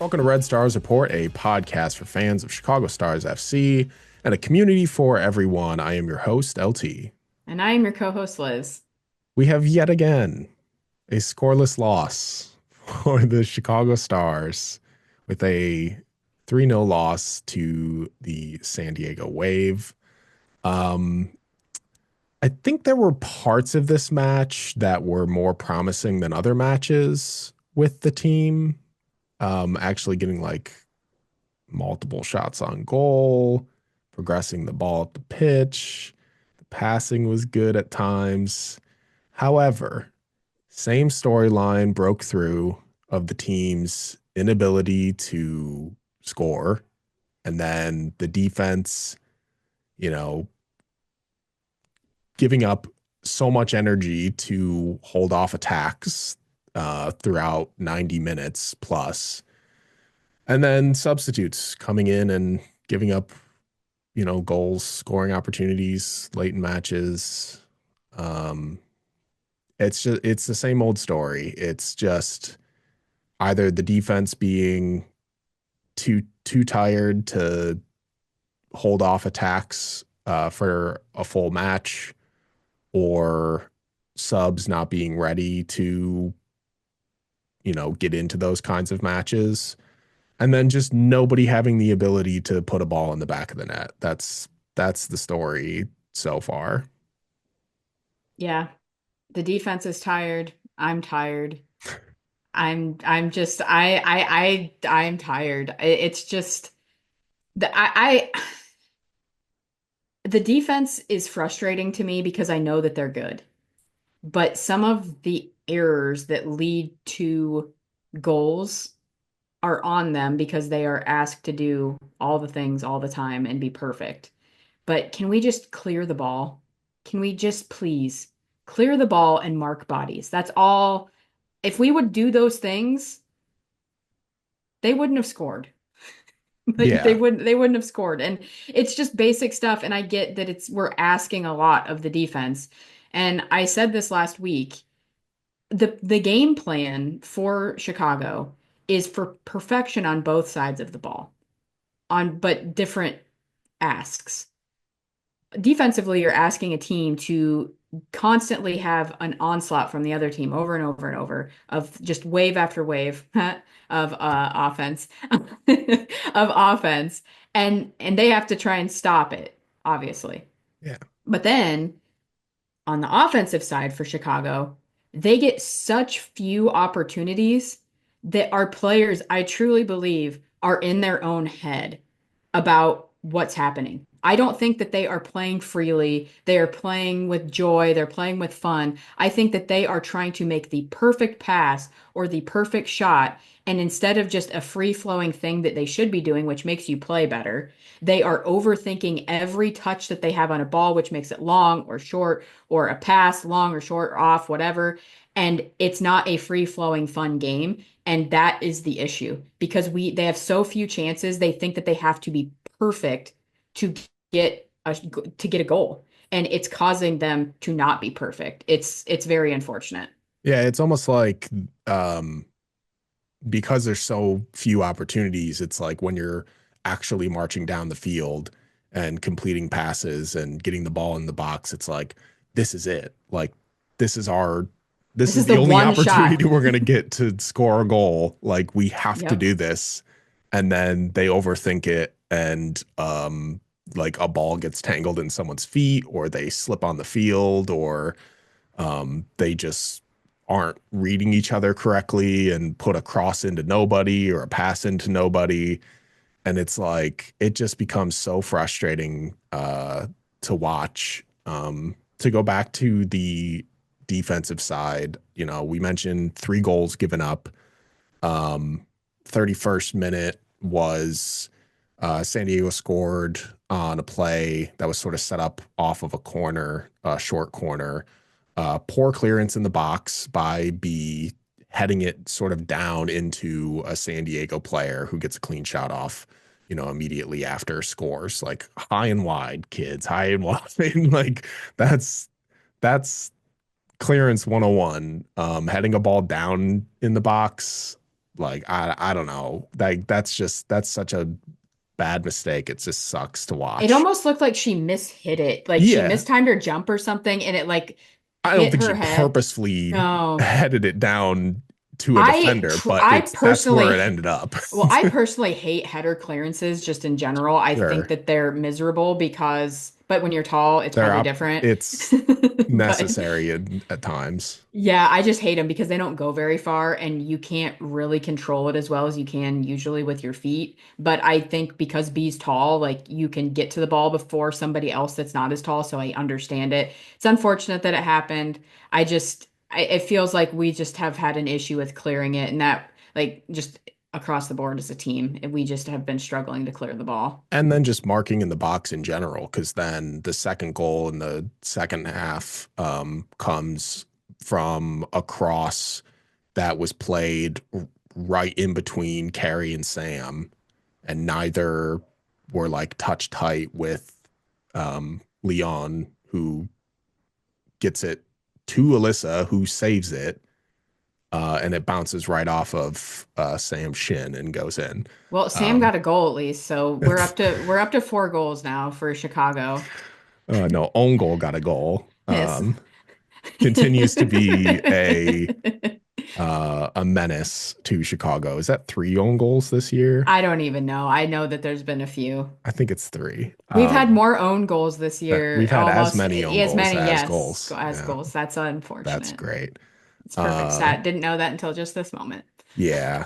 Welcome to Red Stars Report, a podcast for fans of Chicago Stars FC and a community for everyone. I am your host, LT. And I am your co-host, Liz. We have yet again a scoreless loss for the Chicago Stars with a 3-0 loss to the San Diego Wave. Um, I think there were parts of this match that were more promising than other matches with the team. Actually getting like multiple shots on goal, progressing the ball at the pitch. The passing was good at times. However, same storyline broke through of the team's inability to score. And then the defense, you know, giving up so much energy to hold off attacks throughout 90 minutes plus. And then substitutes coming in and giving up, goals, scoring opportunities late in matches. Um, it's the same old story. It's just either the defense being too tired to hold off attacks for a full match, or subs not being ready to, get into those kinds of matches. And then just nobody having the ability to put a ball in the back of the net. That's the story so far. Yeah, the defense is tired. I'm tired. I'm just I'm tired. It's just the defense is frustrating to me because I know that they're good. But some of the errors that lead to goals are on them because they are asked to do all the things all the time and be perfect. But can we just clear the ball? Can we just please clear the ball and mark bodies? That's all. If we would do those things, they wouldn't have scored. Like Yeah. they wouldn't have scored. And it's just basic stuff. And I get that we're asking a lot of the defense. And I said this last week. The game plan for Chicago is for perfection on both sides of the ball, on but different asks. Defensively, you're asking a team to constantly have an onslaught from the other team over and over and over of just wave after wave of offense of offense, and they have to try and stop it, obviously. Yeah. But then on the offensive side for Chicago, they get such few opportunities that our players, I truly believe, are in their own head about what's happening. I don't think that they are playing freely. They are playing with joy. They're playing with fun. I think that they are trying to make the perfect pass or the perfect shot. And instead of just a free flowing thing that they should be doing, which makes you play better, they are overthinking every touch that they have on a ball, which makes it long or short, or a pass, long or short, or off, whatever. And it's not a free flowing, fun game. And that is the issue because they have so few chances. They think that they have to be perfect to get a goal, and it's causing them to not be perfect. It's very unfortunate. Yeah, it's almost like um because there's so few opportunities, it's like when you're actually marching down the field and completing passes and getting the ball in the box, it's like this is it. Like this is our this This is is the the only one opportunity shot. we're going to get to score a goal. Like we have to Yep. do this. And then they overthink it, and like a ball gets tangled in someone's feet, or they slip on the field, or they just aren't reading each other correctly and put a cross into nobody or a pass into nobody. And it's like, it just becomes so frustrating to watch. To go back to the defensive side, we mentioned 3 goals given up. Um, 31st minute was San Diego scored on a play that was sort of set up off of a corner, a short corner. Poor clearance in the box by B, heading it sort of down into a San Diego player who gets a clean shot off, immediately after scores. Like high and wide, kids, high and wide. Like that's that's clearance 101. Heading a ball down in the box, Like I don't know. Like that's such a bad mistake. It just sucks to It watch. almost looked like she mishit it. Like she Yeah, mistimed her jump or something and it like I don't hit think her she head. purposefully No. headed it down to a defender, but I it's that's where it personally ended up. well, I personally hate header clearances just in general. I think Sure. that they're miserable because but when you're tall, it's They're probably up. different. It's But necessary at times. yeah, I just hate them because they don't go very far and you can't really control it as well as you can usually with your feet. But I think because B's tall, like you can get to the ball before somebody else that's not as tall. So I understand it. It's unfortunate that it happened. It feels like we just have had an issue with clearing it and that, like, just across the board as a team, we just have been struggling to clear the ball. And then just marking in the box in general, because then the second goal in the second half comes from a cross that was played right in between Carrie and Sam, and neither were like touch tight with Leon, who gets it to Alyssa, who saves it, and it bounces right off of Sam's shin and goes in. Well, Sam Um, got a goal at least, so we're up to 4 goals now for Chicago. no, own goal got a goal. Yes. Continues to be a menace to Chicago. Is that three own goals this year? I don't even know. I know that there's been a few. I think it's three. We've had more own goals this That year, we've had as almost many own as goals many, as yes, goals. as Yeah, goals. That's that's unfortunate. great. It's perfect Uh, stat. Didn't know that until just this moment. yeah,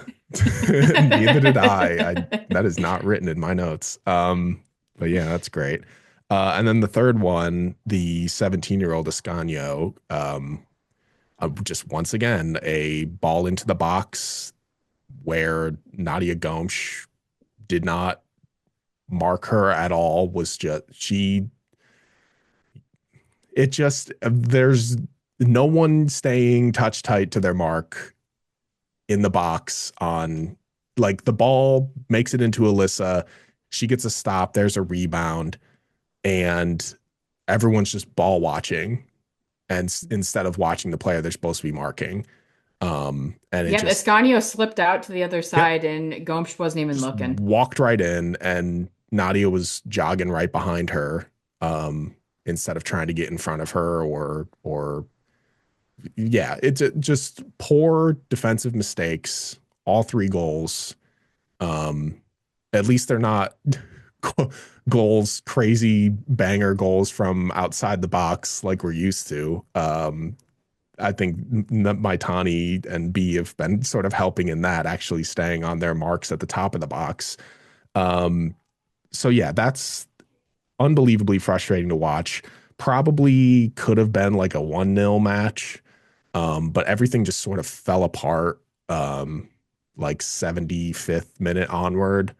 neither did I. That is not written in my notes. But yeah, that's great. And then the third one, the 17-year-old Ascanio, just once again a ball into the box where Nadia Gomes did not mark her at all. Was just she it just there's no one staying touch tight to their mark in the box on like the ball makes it into Alyssa. She gets a stop, there's a rebound, and everyone's just ball watching. And instead of watching the player they're supposed to be marking. And it Yep, just, Escanio slipped out to the other yep, side and Gomes wasn't even just looking. walked right in, and Nadia was jogging right behind her, instead of trying to get in front of her or yeah, it's just poor defensive mistakes. All three goals. Um, at least they're not goals, crazy banger goals from outside the box like we're used to. I think Maitani and B have been sort of helping in that, actually staying on their marks at the top of the box. Um, so yeah, that's unbelievably frustrating to watch. Probably could have been like a 1-0 match, but everything just sort of fell apart, like 75th minute onward.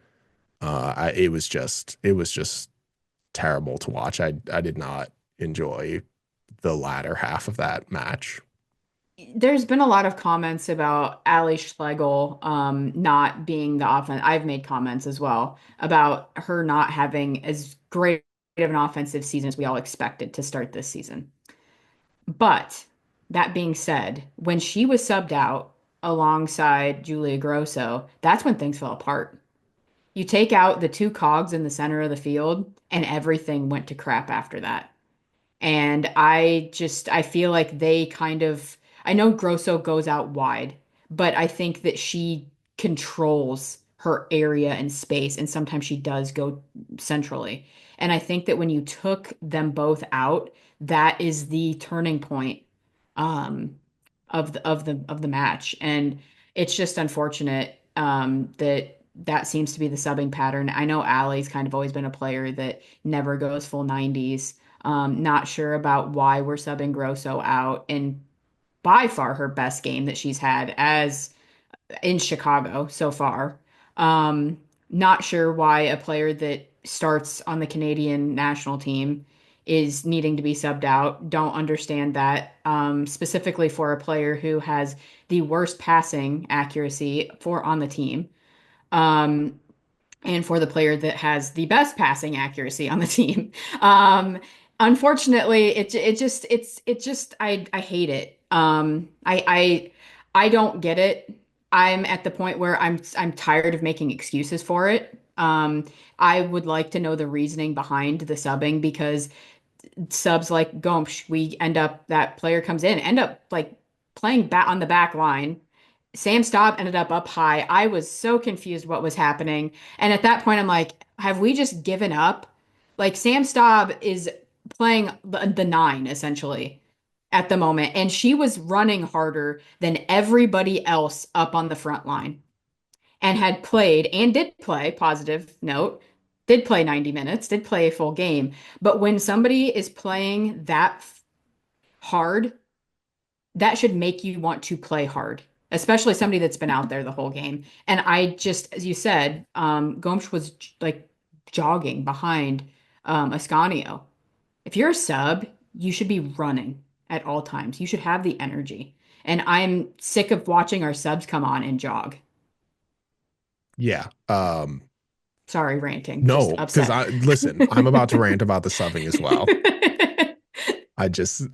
It was just terrible to watch. I did not enjoy the latter half of that match. There's been a lot of comments about Ali Schlegel not being the offense. I've made comments as well about her not having as great of an offensive season as we all expected to start this season. But that being said, when she was subbed out alongside Julia Grosso, that's when things fell apart. You take out the two cogs in the center of the field, and everything went to crap after that. And I feel like they kind of, I know Grosso goes out wide, but I think that she controls her area and space, and sometimes she does go centrally. And I think that when you took them both out, that is the turning point um, of the match. And it's just unfortunate that that seems to be the subbing pattern. I know Allie's kind of always been a player that never goes full 90s. Not sure about why we're subbing Grosso out in by far her best game that she's had as in Chicago so far. Um, Not sure why a player that starts on the Canadian national team is needing to be subbed out. Don't understand that. Specifically for a player who has the worst passing accuracy for on the team. Um, and for the player that has the best passing accuracy on the team. Unfortunately, it just I hate it. I don't get it. I'm at the point where I'm tired of making excuses for it. I would like to know the reasoning behind the subbing because subs like Gomsh, we end up that player comes in, end up like playing back on the back line. Sam Staub ended up high. I was so confused what was happening. And at that point, I'm like, have we just given up? Like Sam Staub is playing the nine essentially at the moment, and she was running harder than everybody else up on the front line and had played and did play, positive note, did play 90 minutes, did play a full game. But when somebody is playing that hard, that should make you want to play hard, especially somebody that's been out there the whole game. And I just, as you said, Gomes was like jogging behind Ascanio. If you're a sub, you should be running at all times. You should have the energy. And I'm sick of watching our subs come on and jog. Yeah. Sorry, ranting, just No, because upset. I listen, I'm about to rant about the subbing as well.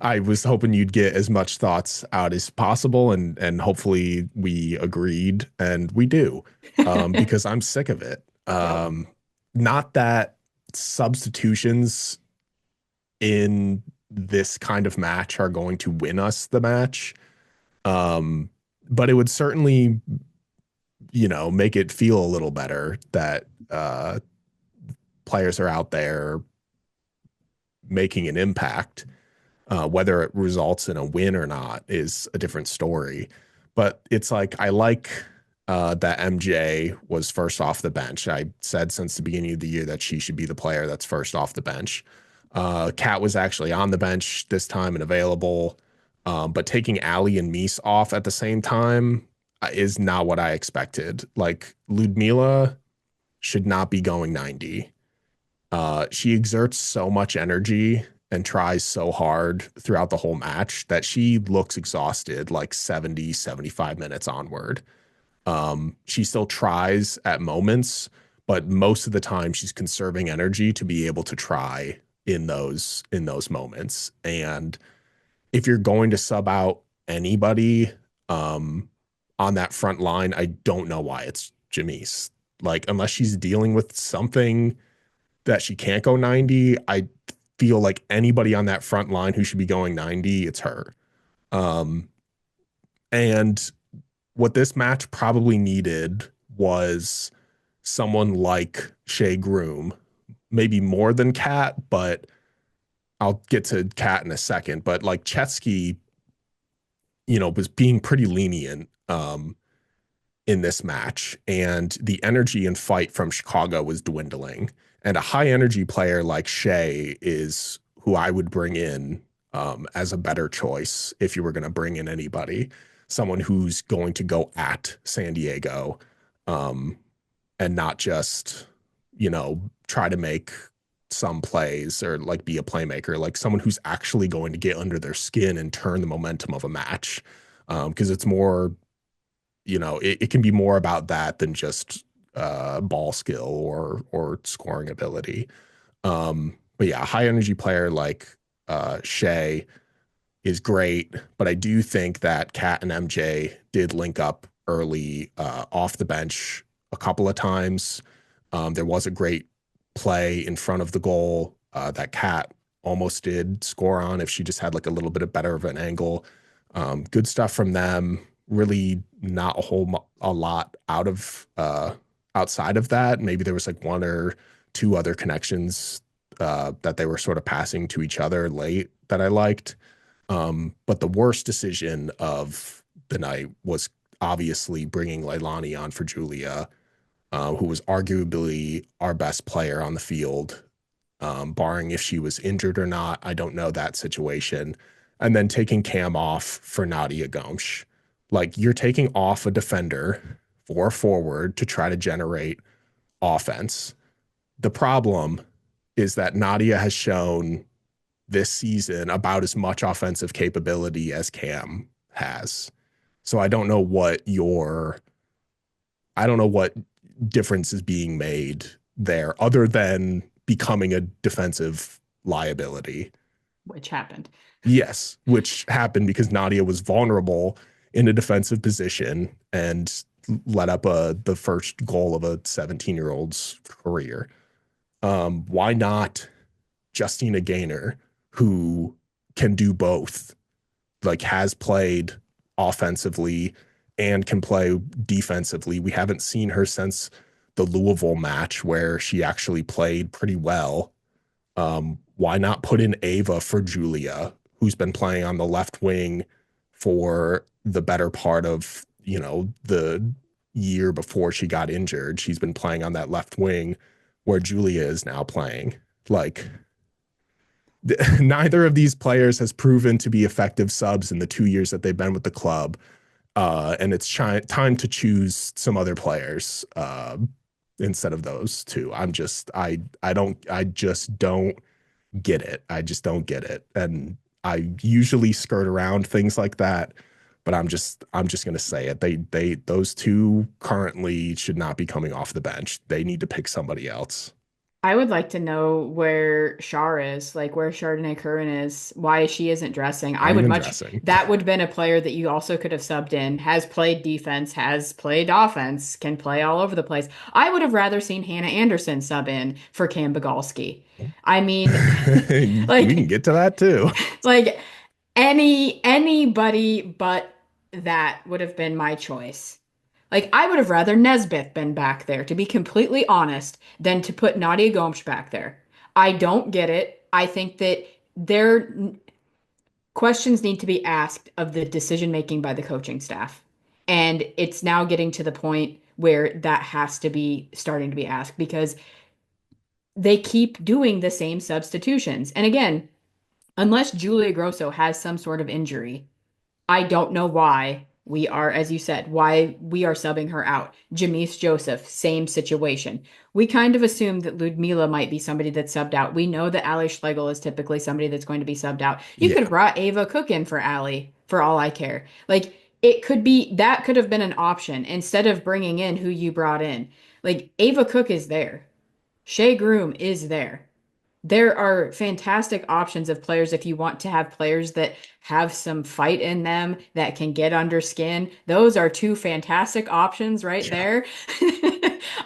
I was hoping you'd get as much thoughts out as possible and hopefully we agreed and we do. Because I'm sick of it. Yep. Not that substitutions in this kind of match are going to win us the match. Um, but it would certainly, make it feel a little better that players are out there making an impact. Whether it results in a win or not is a different story. But it's like I like that MJ was first off the bench. I said since the beginning of the year that she should be the player that's first off the bench. Kat was actually on the bench this time and available, but taking Ali and Mies off at the same time is not what I expected. Like Ludmila should not be going 90. She exerts so much energy and tries so hard throughout the whole match that she looks exhausted like 70, 75 minutes onward. She still tries at moments, but most of the time she's conserving energy to be able to try in those moments. And if you're going to sub out anybody um, on that front line, I don't know why it's Jamise. Like unless she's dealing with something that she can't go 90, I feel like anybody on that front line who should be going 90, it's her. Um, and what this match probably needed was someone like Shea Groom, maybe more than Kat, but I'll get to Kat in a second. But like Chetsky, was being pretty lenient in this match, and the energy and fight from Chicago was dwindling. And a high energy player like Shea is who I would bring in as a better choice if you were going to bring in anybody, someone who's going to go at San Diego um, and not just, try to make some plays or like be a playmaker, like someone who's actually going to get under their skin and turn the momentum of a match. Because it's more it can be more about that than just ball skill or scoring ability. But yeah, a high energy player like Shea is great, but I do think that Kat and MJ did link up early off the bench a couple of times. There was a great play in front of the goal that Kat almost did score on if she just had like a little bit of better of an angle. Good stuff from them. Really, not a lot outside of that. Maybe there was like one or two other connections that they were sort of passing to each other late that I liked. But the worst decision of the night was obviously bringing Leilani on for Julia, who was arguably our best player on the field, barring if she was injured or not. I don't know that situation. And then taking Cam off for Nadia Gomes. Like you're taking off a defender for a forward to try to generate offense. The problem is that Nadia has shown this season about as much offensive capability as Cam has. So I don't know what difference is being made there other than becoming a defensive liability. Which happened. Yes, which happened because Nadia was vulnerable in a defensive position and let up the first goal of a 17-year-old's career. Why not Justina Gaynor, who can do both, like has played offensively and can play defensively. We haven't seen her since the Louisville match where she actually played pretty well. Why not put in Ava for Julia, who's been playing on the left wing for the better part of, the year before she got injured? She's been playing on that left wing where Julia is now playing. Like, neither of these players has proven to be effective subs in the 2 years that they've been with the club. And it's time to choose some other players instead of those two. I just don't get it. I just don't get it. And I usually skirt around things like that, but I'm just gonna say it. Those two currently should not be coming off the bench. They need to pick somebody else. I would like to know where Shar is, like where Chardonnay Curran is, why she isn't dressing. I Not would even much, dressing. that would have been a player that you also could have subbed in, has played defense, has played offense, can play all over the place. I would have rather seen Hannah Anderson sub in for Cam Bogolski. I mean, We can like, get to that too. like anybody but that would have been my choice. Like I would have rather Nesbeth been back there, to be completely honest, than to put Nadia Gomes back there. I don't get it. I think that their questions need to be asked of the decision making by the coaching staff. And it's now getting to the point where that has to be starting to be asked because they keep doing the same substitutions. And again, unless Julia Grosso has some sort of injury, I don't know why we are, as you said, why we are subbing her out. Jamise Joseph, same situation. We kind of assumed that Ludmila might be somebody that's subbed out. We know that Ali Schlegel is typically somebody that's going to be subbed out. You could Yeah. have brought Ava Cook in for Ali, for all I care. Like, it could be, that could have been an option instead of bringing in who you brought in. Like, Ava Cook is there. Shea Groom is there. There are fantastic options of players if you want to have players that have some fight in them that can get under skin. Those are two fantastic options right Yeah.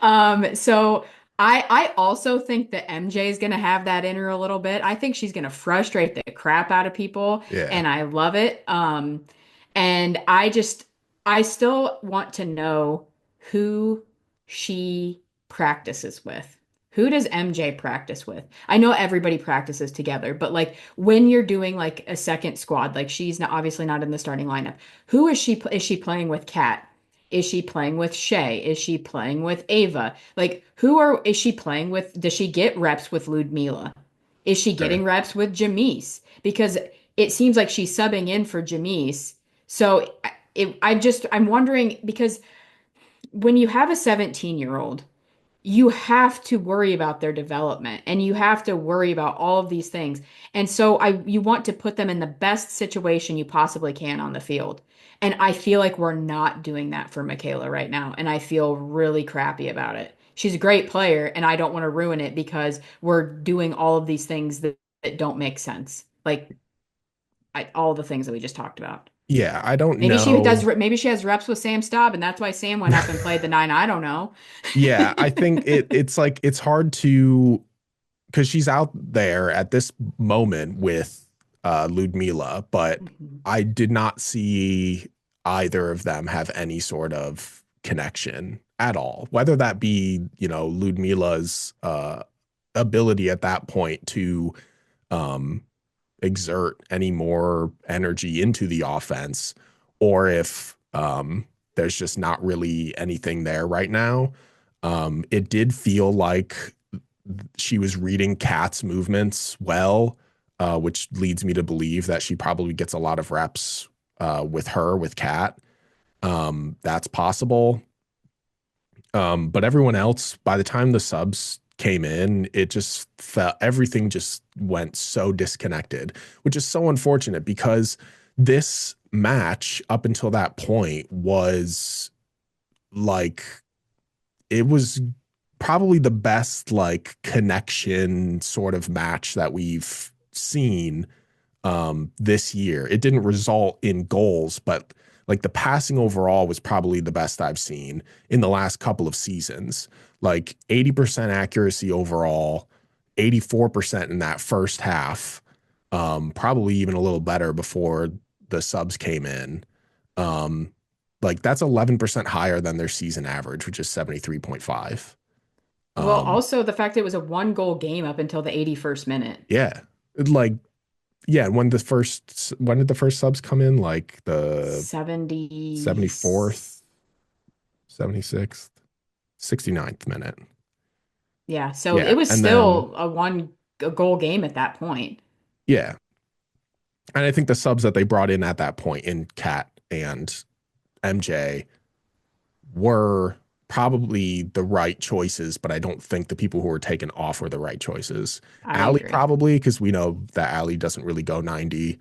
there. So I also think that MJ is going to have that in her a little bit. I think she's going to frustrate the crap out of people, Yeah. and I love it. And I still want to know who she practices with. Who does MJ practice with? I know everybody practices together, but like when you're doing like a second squad, like she's not obviously not in the starting lineup. Who is she playing with? Kat? Is she playing with Shay? Is she playing with Ava? Like is she playing with? Does she get reps with Ludmila? Is she Sure. getting reps with Jamise? Because it seems like she's subbing in for Jamise. So I'm wondering because when you have a 17-year-old, you have to worry about their development and you have to worry about all of these things. And so you want to put them in the best situation you possibly can on the field. And I feel like we're not doing that for Michaela right now. And I feel really crappy about it. She's a great player and I don't want to ruin it because we're doing all of these things that don't make sense. Like all the things that we just talked about. Yeah, I don't know. Maybe she has reps with Sam Staub and that's why Sam went up and played the nine. I don't know. Yeah, I think it's like it's hard to because she's out there at this moment with Ludmila, but Mhm. I did not see either of them have any sort of connection at all. Whether that be, Ludmila's ability at that point to um exert any more energy into the offense, or if there's just not really anything there right now. It did feel like she was reading Kat's movements well, which leads me to believe that she probably gets a lot of reps with Kat. That's possible. But everyone else, by the time the subs came in, it just felt everything just went so disconnected, which is so unfortunate because this match up until that point was like it was probably the best like connection sort of match that we've seen this year. It didn't result in goals, but Like the passing overall was probably the best I've seen in the last couple of seasons. Like 80% accuracy overall, 84% in that first half. Probably even a little better before the subs came in. Um, like that's 11% higher than their season average, which is 73.5. Well, Um, also the fact it was a one goal game up until the 81st minute. yeah. Like, yeah, when did the first subs come in? Like the 70. 74th, 76th, 69th minute. Yeah, so it Yeah. was And then, still a goal game at that point. yeah. And I think the subs that they brought in at that point in Cat and MJ were probably the right choices, but I don't think the people who were taken off were the right choices. I Ali agree. probably, because we know that Ali doesn't really go 90.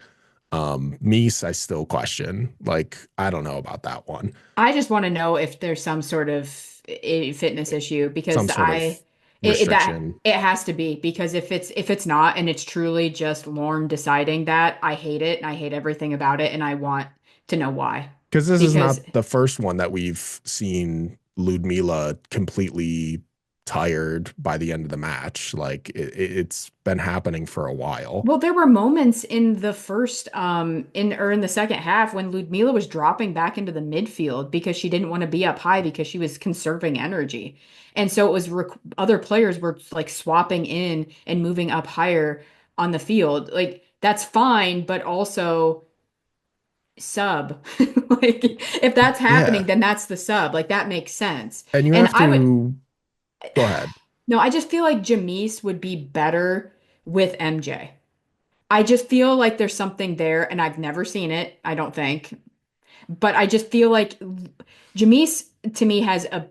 Mies, I still question. Like, I don't know about that one. I just want to know if there's some sort of fitness issue Some because sort of that restriction. it has to be because if it's not and it's truly just Lorne deciding that, I hate it and I hate everything about it and I want to know why. Because this is Because not the first one that we've seen Ludmila completely tired by the end of the match. Like it's been happening for a while. well, there were moments in the first in the second half when Ludmila was dropping back into the midfield because she didn't want to be up high because she was conserving energy. And so it was other players were like swapping in and moving up higher on the field. Like that's fine, but also sub. Like if that's happening, Yeah. then that's the sub. Like that makes sense. And you And have I would to go ahead. no, I just feel like Jamise would be better with MJ. I just feel like there's something there, and I've never seen it, I don't think. But I just feel like Jamise to me has a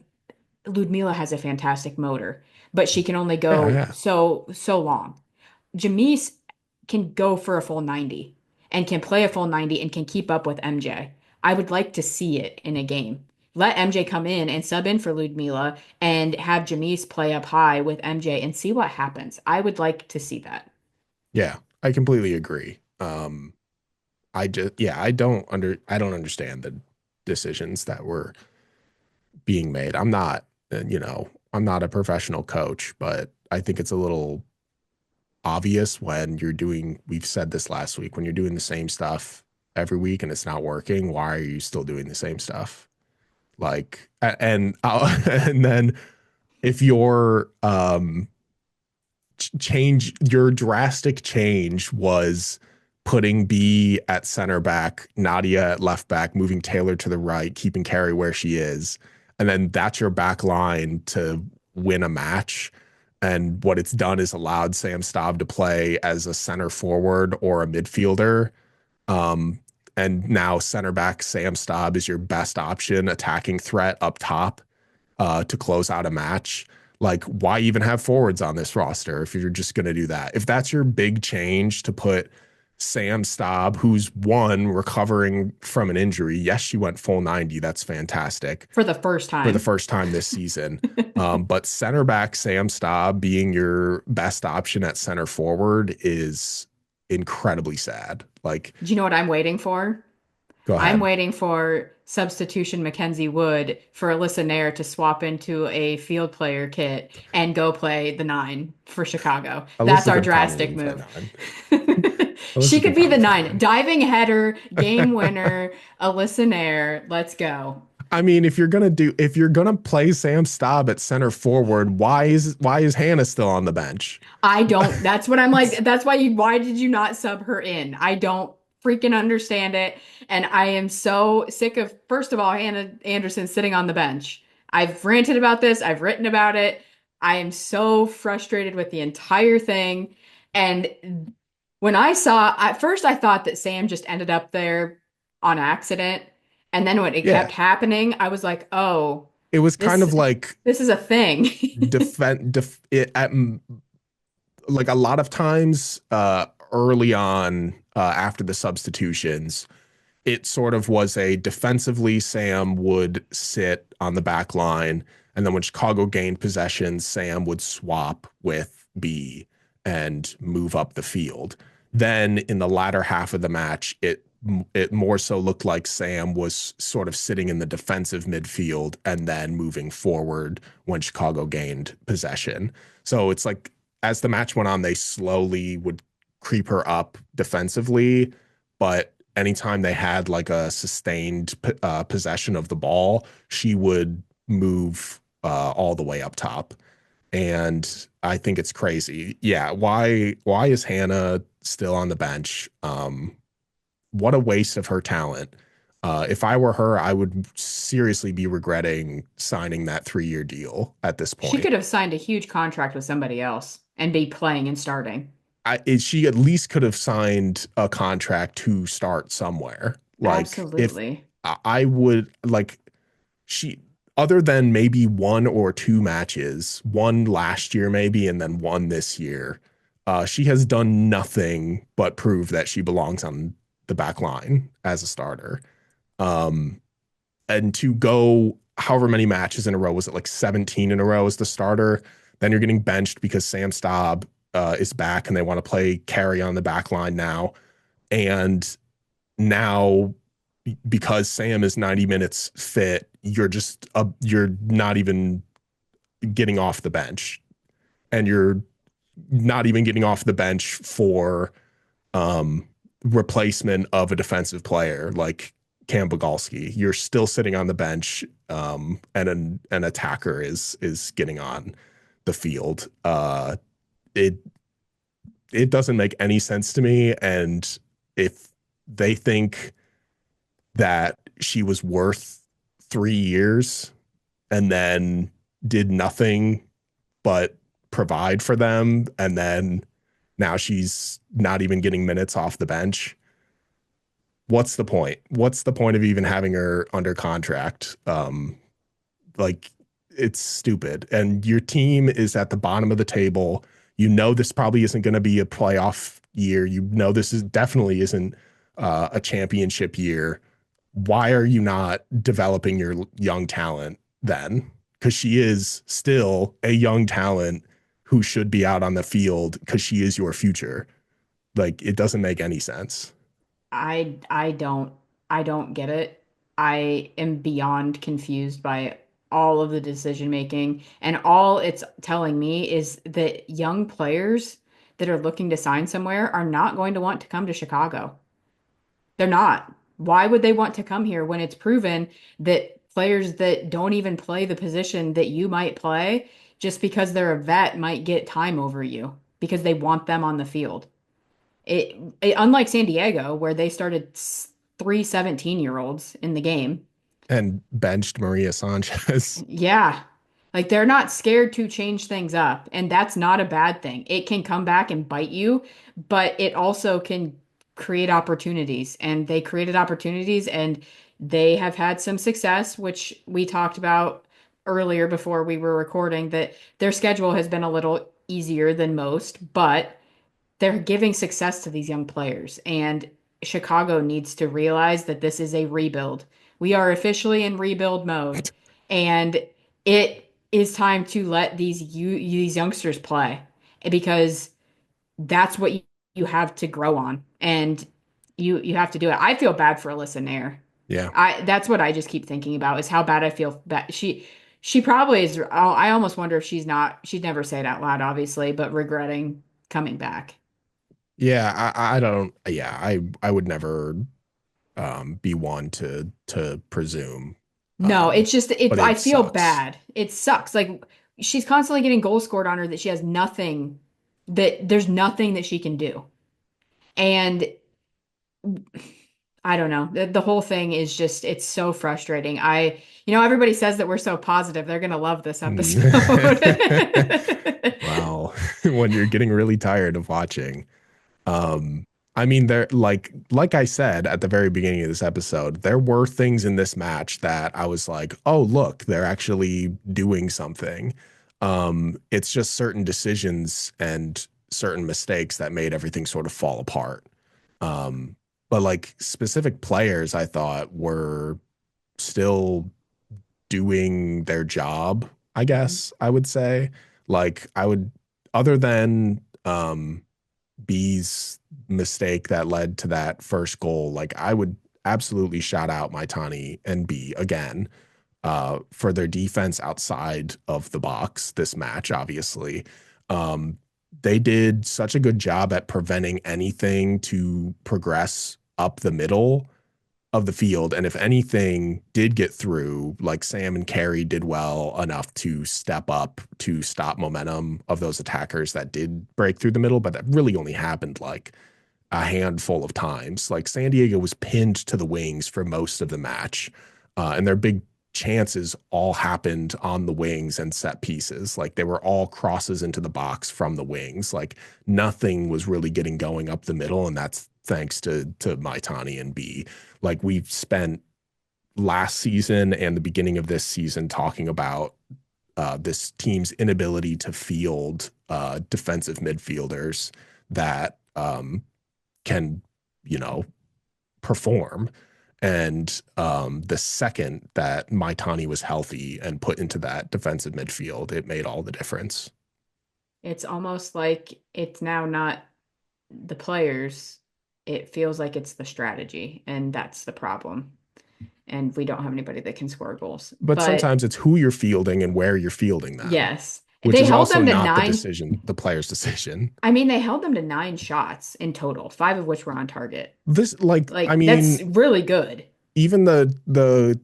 Ludmila has a fantastic motor, but she can only Yeah, go yeah. so long. Jamise can go for a full 90 and can play a full 90 and can keep up with MJ. I would like to see it in a game. Let MJ come in and sub in for Ludmila and have Jamise play up high with MJ and see what happens. I would like to see that. Yeah. I completely agree. I don't understand the decisions that were being made. I'm not, I'm not a professional coach, but I think it's a little obvious when you're doing, we've said this last week, when you're doing the same stuff every week and it's not working, why are you still doing the same stuff? Like, and then if your your drastic change was putting B at center back, Nadia at left back, moving Taylor to the right, keeping Carrie where she is, and then that's your back line to win a match. And what it's done is allowed Sam Staub to play as a center forward or a midfielder. Um, and now center back Sam Staub is your best option, attacking threat up top to close out a match. Like, why even have forwards on this roster if you're just going to do that? If that's your big change to put Sam Staub, who's one recovering from an injury, yes, she went full 90. That's fantastic For the first for the time. first time this season. But center back Sam Staub being your best option at center forward is incredibly sad. Like, Do you know what I'm waiting for? go I'm ahead. waiting for substitution Mackenzie Wood for Alyssa Nair to swap into a field player kit and go play the nine for Chicago. That's Alyssa our could probably drastic even play move. nine. She Alyssa could could be the probably play nine. nine. Diving header, game winner, Alyssa Nair. Let's go. I mean, if you're gonna play Sam Staub at center forward, why is Hannah still on the bench? I don't. That's what I'm like. That's why did you not sub her in? I don't freaking understand it. And I am so sick of, first of all, Hannah Anderson sitting on the bench. I've ranted about this, I've written about it. I am so frustrated with the entire thing. And when I saw, at first I thought that Sam just ended up there on accident. And then when it Yeah, kept happening, I was like, oh, it was kind this of like this is a thing. like a lot of times early on after the substitutions, it sort of was a defensively Sam would sit on the back line, and then when Chicago gained possession, Sam would swap with B and move up the field. Then in the latter half of the match, it it more so looked like Sam was sort of sitting in the defensive midfield and then moving forward when Chicago gained possession. So it's like as the match went on, they slowly would creep her up defensively, but anytime they had like a sustained possession of the ball, she would move all the way up top. And I think it's crazy. Yeah, why is Hannah still on the bench? What a waste of her talent. If I were her, I would seriously be regretting signing that 3-year deal at this She point. could have signed a huge contract with somebody else and be playing and starting. She at least could have signed a contract to start somewhere. Like if Absolutely. I would like she other than maybe one or two matches, one last year maybe, and then one this year, she has done nothing but prove that she belongs on the back line as a starter. Um, and to go however many matches in a row, was it like 17 in a row as the starter? Then you're getting benched because Sam Staub is back and they want to play carry on the back line now. And now because Sam is 90 minutes fit, you're not even getting off the bench, and you're not even getting off the bench for um, replacement of a defensive player like Cam Bogalski. You're still sitting on the bench, and an attacker is getting on the field. It it doesn't make any sense to me, and if they think that she was worth 3 years and then did nothing but provide for them. And then now she's not even getting minutes off the bench. What's the point? What's the point of even having her under contract? Like it's stupid. And your team is at the bottom of the table. You know this probably isn't going to be a playoff year. You know this is definitely isn't a championship year. Why are you not developing your young talent then? Because she is still a young talent who should be out on the field because she is your future. Like it doesn't make any sense. I don't get it. I am beyond confused by all of the decision making, and all it's telling me is that young players that are looking to sign somewhere are not going to want to come to Chicago. They're not. Why would they want to come here when it's proven that players that don't even play the position that you might play just because they're a vet might get time over you because they want them on the field? Unlike San Diego, where they started three 17-year-olds in the game. And benched Maria Sanchez. Yeah. Like they're not scared to change things up, and that's not a bad thing. It can come back and bite you, but it also can create opportunities, and they created opportunities and they have had some success, which we talked about earlier before we were recording, that their schedule has been a little easier than most, but they're giving success to these young players. And Chicago needs to realize that this is a rebuild. We are officially in rebuild mode, and it is time to let these youngsters play because that's what you have to grow on, and you have to do it. I feel bad for Alyssa Nair. Yeah. I That's what I just keep thinking about is how bad I feel that she probably is. I almost wonder if she'd never say it out loud, obviously, but regretting coming back. Yeah, I don't yeah, I would never be one to presume. No, it's just But I it feel sucks. bad. It sucks. Like she's constantly getting goals scored on her that she has nothing that there's nothing that she can do. And I don't know. The whole thing is just it's so frustrating. Everybody says that we're so positive. They're gonna love this episode. Well, when you're getting really tired of watching. Um, I mean, there like I said at the very beginning of this episode, there were things in this match that I was like, oh, look, they're actually doing something. It's just certain decisions and certain mistakes that made everything sort of fall apart. Um, but like specific players, I thought were still doing their job, I Mhm. guess I would say. Like I would, other than B's mistake that led to that first goal, like I would absolutely shout out Maitani and B again for their defense outside of the box this match, obviously. Um, they did such a good job at preventing anything to progress up the middle of the field. And if anything did get through, like Sam and Carey did well enough to step up to stop momentum of those attackers that did break through the middle, but that really only happened like a handful of times. Like San Diego was pinned to the wings for most of the match, and their big chances all happened on the wings and set pieces. Like they were all crosses into the box from the wings. Like nothing was really getting going up the middle, and that's thanks to Maitani and B. Like we've spent last season and the beginning of this season talking about this team's inability to field defensive midfielders that can, you know, perform. And the second that Maitani was healthy and put into that defensive midfield, it made all the difference. It's almost like it's now not the players. It feels like it's the strategy, and that's the problem. And we don't have anybody that can score goals. But But sometimes it's who you're fielding and where you're fielding them, yes, which they is held also them to not the nine. decision, the player's decision. I mean, they held them to 9 shots in total, 5 of which were on target. This, like, I Like, that's mean, really good. even the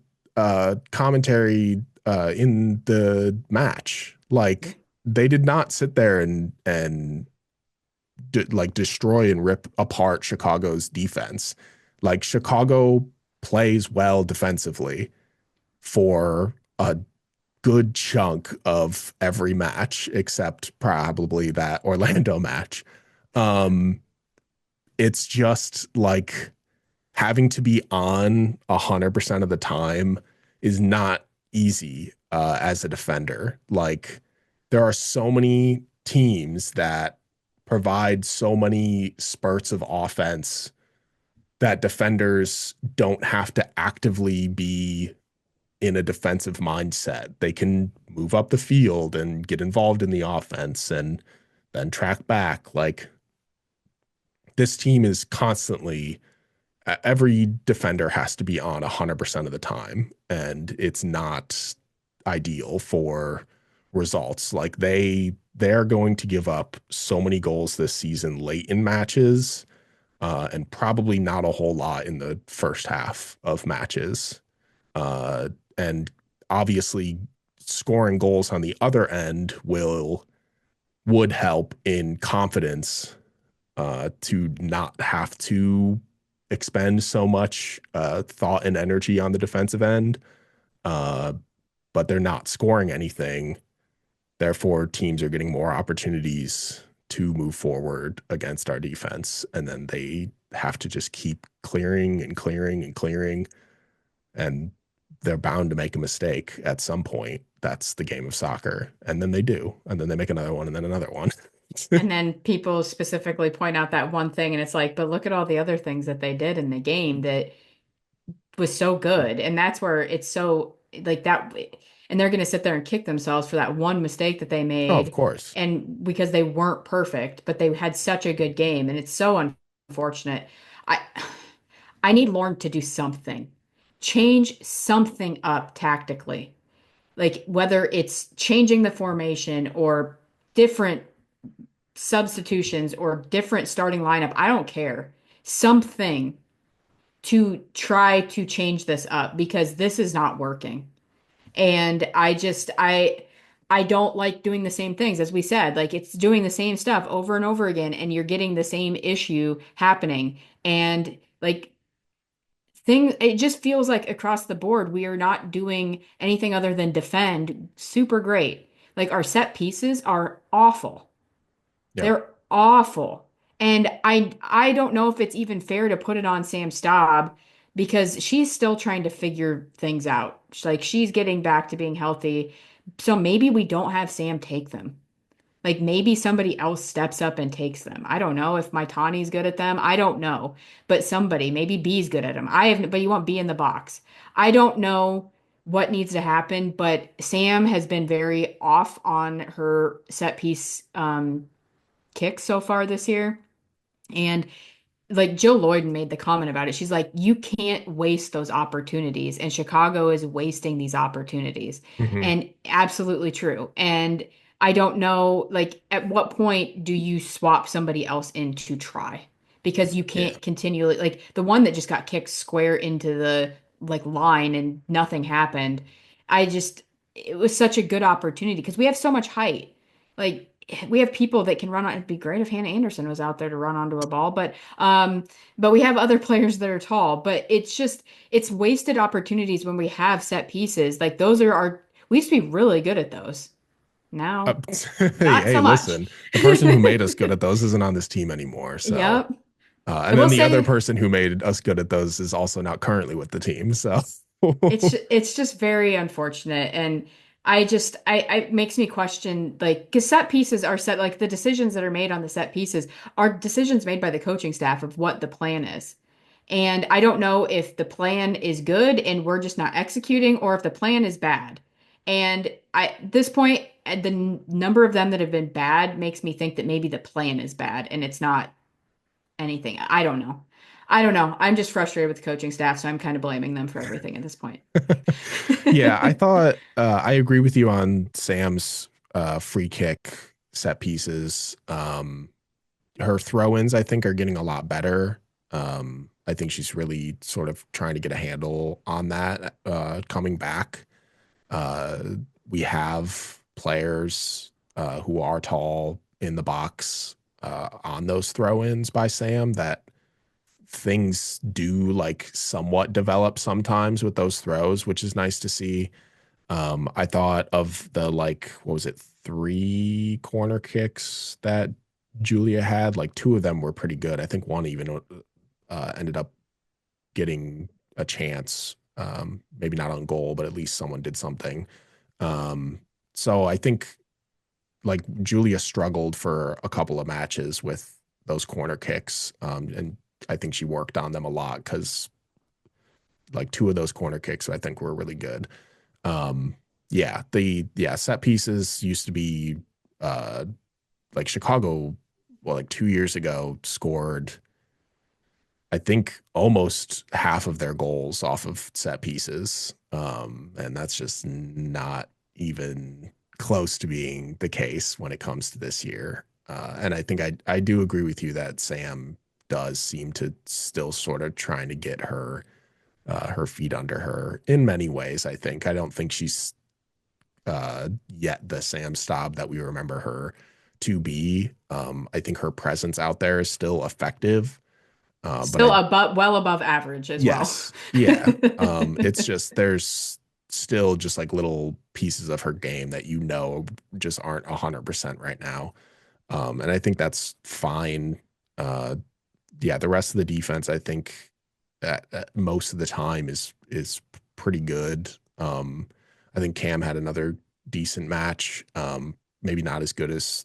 commentary in the match, Yeah. like they did not sit there and like destroy and rip apart Chicago's defense. Like Chicago plays well defensively for a good chunk of every match, except probably that Orlando match. Um, it's just like having to be on 100% of the time is not easy as a defender. Like there are so many teams that provide so many spurts of offense that defenders don't have to actively be in a defensive mindset. They can move up the field and get involved in the offense and then track back. Like this team is constantly every defender has to be on 100% of the time, and it's not ideal for results. Like they're going to give up so many goals this season late in matches, and probably not a whole lot in the first half of matches. And obviously, scoring goals on the other end would help in confidence to not have to expend so much thought and energy on the defensive end. Uh, but they're not scoring anything. Therefore, teams are getting more opportunities to move forward against our defense. And then they have to just keep clearing and clearing and clearing. And they're bound to make a mistake at some point. That's the game of soccer. And then they do. And then they make another one and then another one. And then people specifically point out that one thing, and it's like, but look at all the other things that they did in the game that was so good. And that's where it's so like that. And they're going to sit there and kick themselves for that one mistake that they Oh, of made. course. And because they weren't perfect, but they had such a good game. And it's so unfortunate. I, I need Lorne to do something, change something up tactically. Like whether it's changing the formation or different substitutions or different starting lineup, I don't care. Something to try to change this up because this is not working. And I don't like doing the same things as we said. Like it's doing the same stuff over and over again and you're getting the same issue happening. And like thing it just feels like across the board we are not doing anything other than defend super great. Like our set pieces are awful. Yep. They're awful. And I don't know if it's even fair to put it on Sam Staub because she's still trying to figure things out. Like she's getting back to being healthy. So maybe we don't have Sam take them. Like maybe somebody else steps up and takes them. I don't know if my Tawny's good at them. I don't know. But somebody, maybe B's good at them. I have, but you want B in the box. I don't know what needs to happen, but Sam has been very off on her set piece kicks so far this year. And like Jill Lloyd made the comment about it. She's like, you can't waste those opportunities, and Chicago is wasting these opportunities. Hmm. And absolutely true. And I don't know, like, at what point do you swap somebody else in to try? Because you Yeah. can't continually, like, the one that just got kicked square into the like line and nothing happened. I just, it was such a good opportunity because we have so much height. Like, we have people that can run on. It'd be great if Hannah Anderson was out there to run onto a ball, but we have other players that are tall. But it's just it's wasted opportunities when we have set pieces. Like those are our we used to be really good at those. Uh, Now, hey, not hey, so much. listen, the person who made us good at those isn't on this team anymore. So, Yep. I and will then the other say person who made us good at those is also not currently with the team. So, it's just very unfortunate, and I it makes me question, like, because set pieces are set, like the decisions that are made on the set pieces are decisions made by the coaching staff of what the plan is. And I don't know if the plan is good and we're just not executing, or if the plan is bad. And at this point, the number of them that have been bad makes me think that maybe the plan is bad and it's not anything. I don't know. I don't know. I'm just frustrated with the coaching staff, so I'm kind of blaming them for everything at this point. yeah, I thought I agree with you on Sam's free kick set pieces. Her throw-ins, I think, are getting a lot better. I think she's really sort of trying to get a handle on that coming back. Uh, we have players who are tall in the box on those throw-ins by Sam that things do like somewhat develop sometimes with those throws, which is nice to see. I thought of the like, what was it, three corner kicks that Julia had? Like two of them were pretty good. I think one even ended up getting a chance. Maybe not on goal, but at least someone did something. Um, so I think like Julia struggled for a couple of matches with those corner kicks. And I think she worked on them a lot because like two of those corner kicks I think were really good. Um, yeah, set pieces used to be uh like Chicago, well, like 2 years ago scored I think almost half of their goals off of set pieces. And that's just not even close to being the case when it comes to this year. And I think I do agree with you that Sam does seem to still sort of trying to get her feet under her in many ways. I think I don't think she's yet the Sam Staub that we remember her to be. I think her presence out there is still effective, but Still I above, well above average as well. yes, yeah. It's just there's still just like little pieces of her game that just aren't 100% right now. And I think that's fine. Uh, yeah, the rest of the defense, I think, most of the time is pretty good. I think Cam had another decent match. Maybe not as good as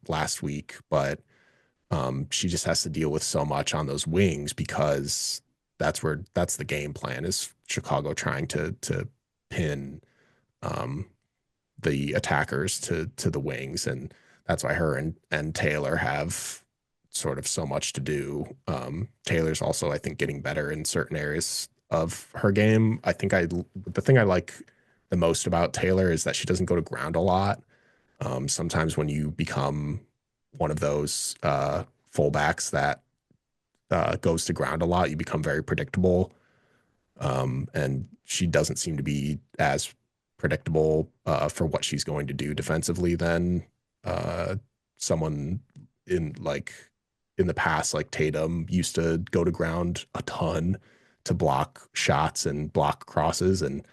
last week, but she just has to deal with so much on those wings because that's the game plan is Chicago trying to pin um, the attackers to the wings, and that's why her and Taylor have sort of so much to do. Taylor's also, I think, getting better in certain areas of her game. I think the thing I like the most about Taylor is that she doesn't go to ground a lot. Sometimes when you become one of those fullbacks that goes to ground a lot, you become very predictable. And she doesn't seem to be as predictable for what she's going to do defensively than uh, someone in like in the past, like Tatum used to go to ground a ton to block shots and block crosses, and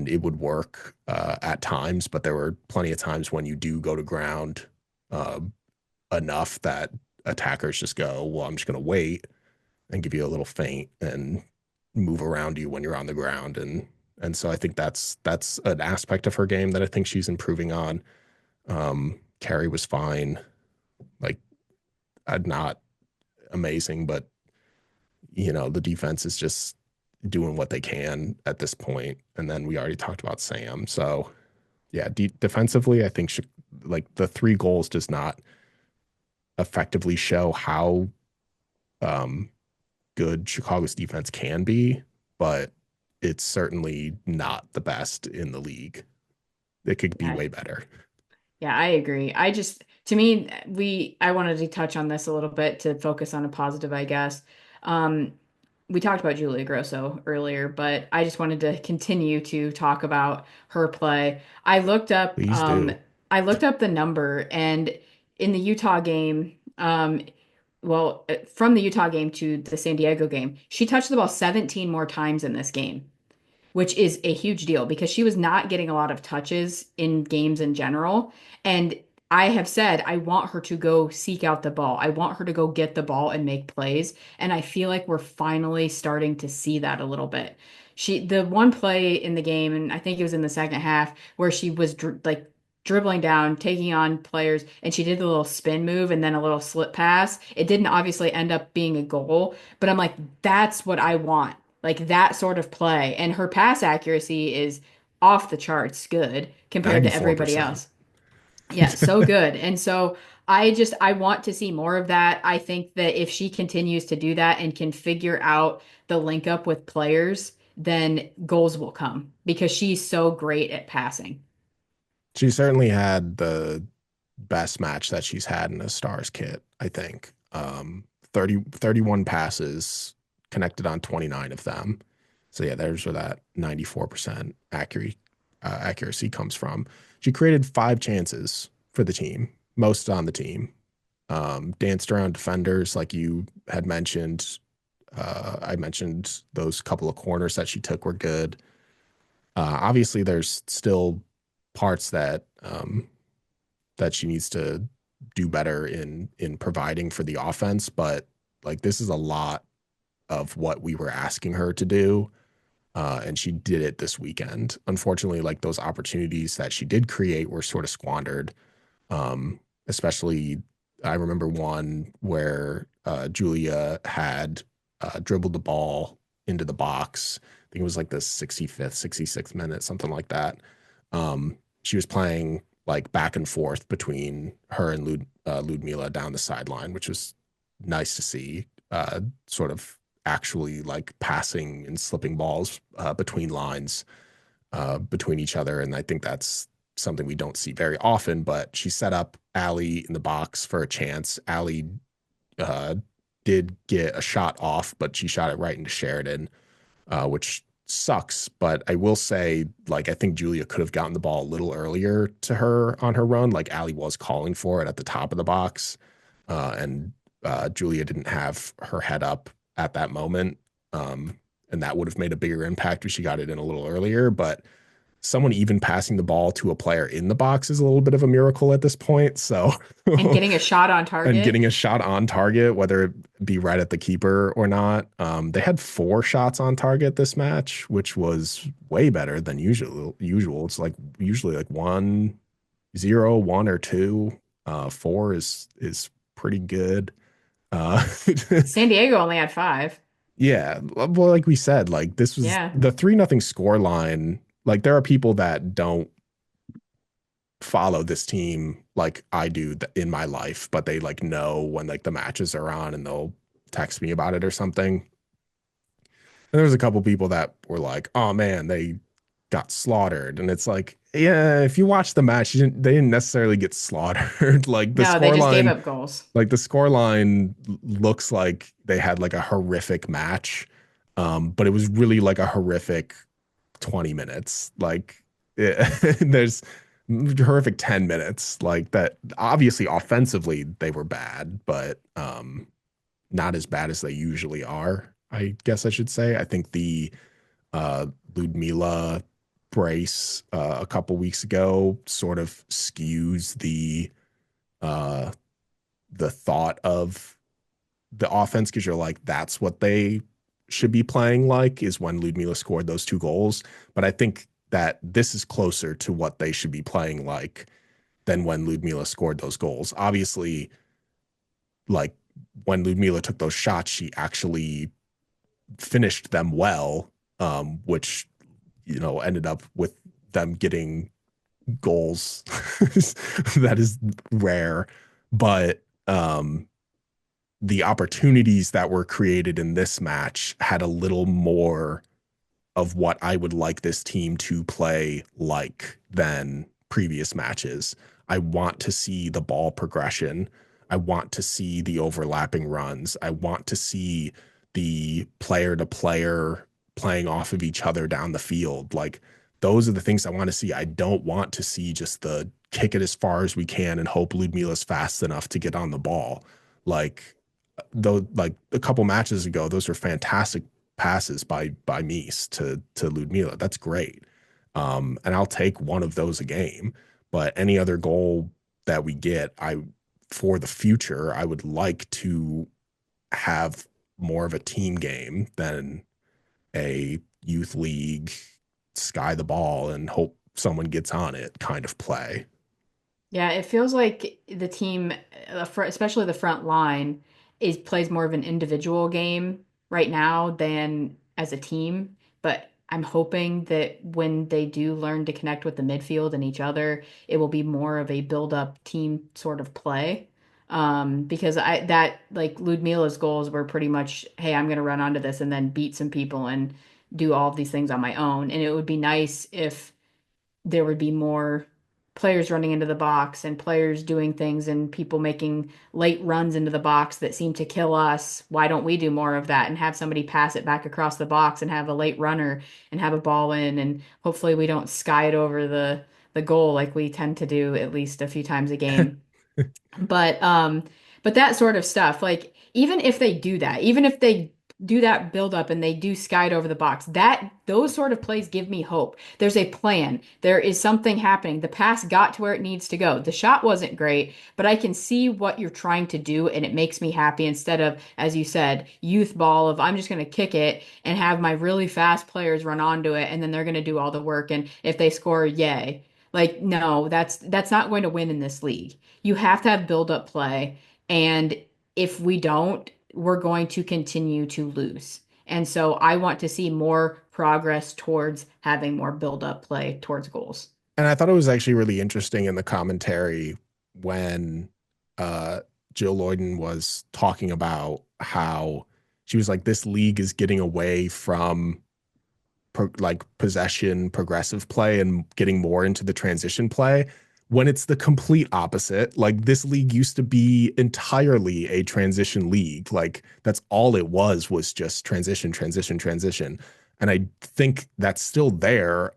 it would work at times, but there were plenty of times when you do go to ground uh, enough that attackers just go, well, I'm just going to wait and give you a little feint and move around you when you're on the ground. And so I think that's an aspect of her game that I think she's improving on. Carrie was fine, like not amazing, but the defense is just doing what they can at this point. And then we already talked about Sam, so yeah, defensively, I think like the three goals does not effectively show how um, good Chicago's defense can be, but it's certainly not the best in the league. It could be Yeah, way better. yeah, I agree. I just, to me, I wanted to touch on this a little bit to focus on a positive, I guess. Um, we talked about Julia Grosso earlier, but I just wanted to continue to talk about her play. Please do. I looked up the number, and in the Utah game, from the Utah game to the San Diego game, she touched the ball 17 more times in this game, which is a huge deal because she was not getting a lot of touches in games in general. And I have said I want her to go seek out the ball. I want her to go get the ball and make plays. And I feel like we're finally starting to see that a little bit. The one play in the game, and I think it was in the second half, where she was dribbling down, taking on players, and she did the little spin move and then a little slip pass. It didn't obviously end up being a goal, but I'm like, that's what I want, like that sort of play. And her pass accuracy is off the charts good compared to everybody 94%. else. Yeah, so good. And so I want to see more of that. I think that if she continues to do that and can figure out the link up with players, then goals will come because she's so great at passing. She certainly had the best match that she's had in a Stars kit, I think. 31 passes connected on 29 of them. So yeah, there's where that 94% accuracy comes from. She created 5 chances for the team, most on the team. Danced around defenders like you had mentioned. I mentioned those couple of corners that she took were good. Obviously, there's still parts that she needs to do better in providing for the offense, but like this is a lot of what we were asking her to do. And she did it this weekend. Unfortunately, like those opportunities that she did create were sort of squandered. Especially, I remember one where Julia had dribbled the ball into the box. I think it was like the 65th, 66th minute, something like that. She was playing like back and forth between her and Ludmila down the sideline, which was nice to see. Sort of actually like passing and slipping balls between lines between each other. And I think that's something we don't see very often. But she set up Allie in the box for a chance. Allie uh, did get a shot off, but she shot it right into Sheridan, which sucks. But I will say, like, I think Julia could have gotten the ball a little earlier to her on her run. Like, Allie was calling for it at the top of the box. And Julia didn't have her head up at that moment. And that would have made a bigger impact if she got it in a little earlier. But someone even passing the ball to a player in the box is a little bit of a miracle at this point. So, And getting a shot on and target. getting a shot on target, whether it be right at the keeper or not. They had 4 shots on target this match, which was way better than usual. It's like usually like 1-0, 1 or 2. 4 is pretty good. Uh, San Diego only had five. yeah, well, like we said, like this was Yeah. the 3-0 score line. Like there are people that don't follow this team like I do in my life, but they like know when like the matches are on and they'll text me about it or something. And there's a couple people that were like, "Oh man, they got slaughtered," and it's like, yeah, if you watch the match, they didn't necessarily get slaughtered. Like the No, they score just gave line, up goals. like the score line looks like they had like a horrific match, but it was really like a horrific 20 minutes. Like there's horrific 10 minutes like that. Obviously offensively they were bad, but not as bad as they usually are, I guess I should say. I think the uh Ludmila brace a couple weeks ago sort of skews uh the thought of the offense because you're like, that's what they should be playing like is when Ludmila scored those 2 goals. But I think that this is closer to what they should be playing like than when Ludmila scored those goals. Obviously, like when Ludmila took those shots, she actually finished them well, which, ended up with them getting goals. That is rare. But um, the opportunities that were created in this match had a little more of what I would like this team to play like than previous matches. I want to see the ball progression. I want to see the overlapping runs. I want to see the player to player playing off of each other down the field. Like those are the things I want to see. I don't want to see just the kick it as far as we can and hope Ludmila's fast enough to get on the ball. Like though, like a couple matches ago, those were fantastic passes by Mies to Ludmila. That's great. And I'll take one of those a game. But any other goal that we get, I for the future, I would like to have more of a team game than a youth league sky the ball and hope someone gets on it kind of play. Yeah, it feels like the team, especially the front line, is plays more of an individual game right now than as a team. But I'm hoping that when they do learn to connect with the midfield and each other, it will be more of a build-up team sort of play. Because I that like Ludmila's goals were pretty much, hey, I'm gonna run onto this and then beat some people and do all of these things on my own. And it would be nice if there would be more players running into the box and players doing things and people making late runs into the box that seem to kill us. Why don't we do more of that and have somebody pass it back across the box and have a late runner and have a ball in, and hopefully we don't sky it over the goal like we tend to do at least a few times a game. But but that sort of stuff, like even if they do that, even if they do that build up and they do skide over the box, that those sort of plays give me hope. There's a plan. There is something happening. The pass got to where it needs to go. The shot wasn't great, but I can see what you're trying to do and it makes me happy instead of, as you said, youth ball of I'm just going to kick it and have my really fast players run onto it and then they're going to do all the work, and if they score, yay. Like no, that's not going to win in this league. You have to have build up play. And if we don't, we're going to continue to lose. And so I want to see more progress towards having more build up play towards goals. And I thought it was actually really interesting in the commentary when uh, Jill Loyden was talking about how she was like, this league is getting away from like possession progressive play and getting more into the transition play when it's the complete opposite. Like this league used to be entirely a transition league. Like that's all it was just transition, transition, transition. And I think that's still there.